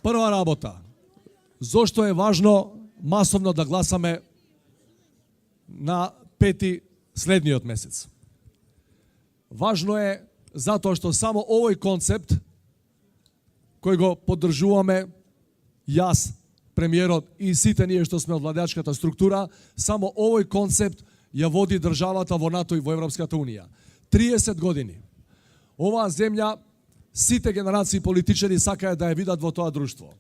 Прва работа. Зошто е важно масовно да гласаме на 5 следниот месец? Важно е затоа што само овој концепт кој го поддржуваме јас, премиерот и сите ние што сме од владеачката структура, само овој концепт ја води државата во НАТО и во Европската Унија. 30 години. Оваа земја, сите генерации политичари сакаат да ја видат во тоа друштво.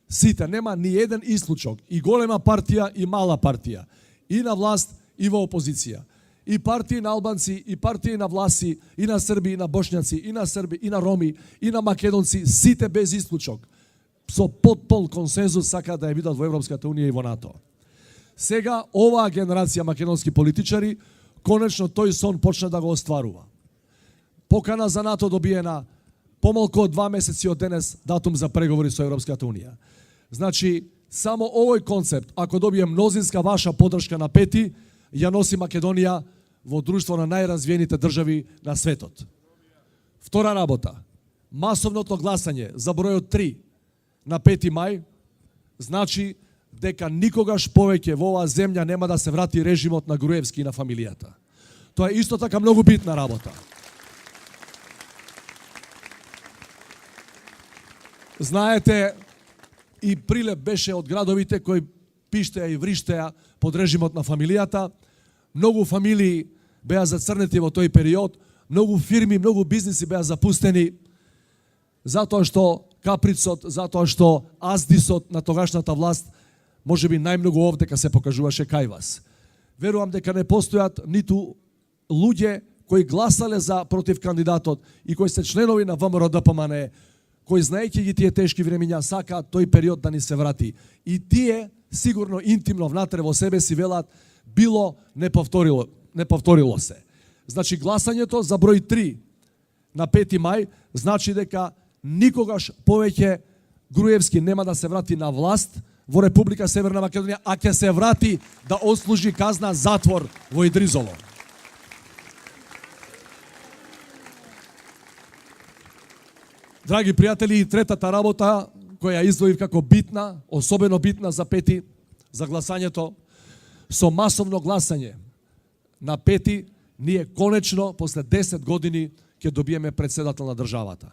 Сите, нема ни еден исклучок, и голема партија и мала партија, и на власт и во опозиција. И партии на албанци, и партии на власи, и на срби, и на бошњаци, и на срби, и на роми, и на македонци, сите без исклучок, со потпол консензус сакаат да ја видат во Европската Унија и во НАТО. Сега оваа генерација македонски политичари, конечно тој сон почна да го остварува. Покана за НАТО добиена помалку од 2 месеци од денес датум за преговори со Европската Унија. Значи, само овој концепт, ако добие мнозинска ваша поддршка на 5, ја носи Македонија во друштво на најразвиените држави на светот. Втора работа. Масовното гласање за бројот 3 на 5 мај значи дека никогаш повеќе во оваа земја нема да се врати режимот на Груевски и на фамилијата. Тоа е исто така многу битна работа. Знаете, и Прилеп беше од градовите кои пиштеа и вриштеа под режимот на фамилијата. Многу фамилии беа зацрнети во тој период, многу фирми, многу бизниси беа запустени, затоа што каприцот, затоа што аздисот на тогашната власт можеби најмногу овдека се покажуваше кај вас. Верувам дека не постојат ниту луѓе кои гласале за против кандидатот и кои се членови на ВМРО ДПМН, кои знаејќи ги тие тешки времиња сакаат тој период да ни се врати. И тие сигурно интимно внатре во себе си велат било не повторило се. Значи гласањето за број 3 на 5 мај значи дека никогаш повеќе Груевски нема да се врати на власт во Република Северна Македонија, а ќе се врати да отслужи казна затвор во Идризово. Драги пријатели, и третата работа која издвоив како битна, особено битна за 5 за гласањето, со масовно гласање на 5 ние конечно после 10 години ќе добиеме председател на државата.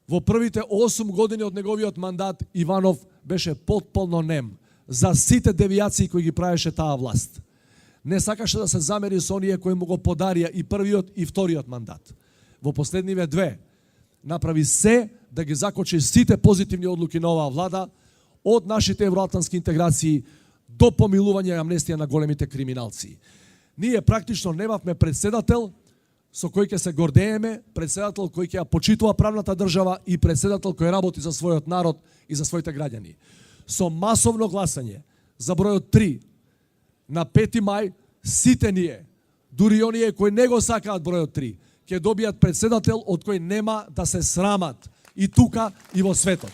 Во првите 8 години од неговиот мандат Иванов беше потполно нем за сите девијации кои ги правеше таа власт. Не сакаше да се замери со оние кои му го подарија и првиот и вториот мандат. Во последниве 2 направи се да ги закочи сите позитивни одлуки на оваа влада, од нашите евроатлантски интеграции до помилување и амнестија на големите криминалци. Ние практично немавме председател со кој ќе се гордееме, председател кој ќе ја почитува правната држава и председател кој работи за својот народ и за своите граѓани. Со масовно гласање за бројот 3 на 5 мај, сите ние, дури оние кои не го сакаат бројот 3, ќе добијат председател од кој нема да се срамат и тука и во светот.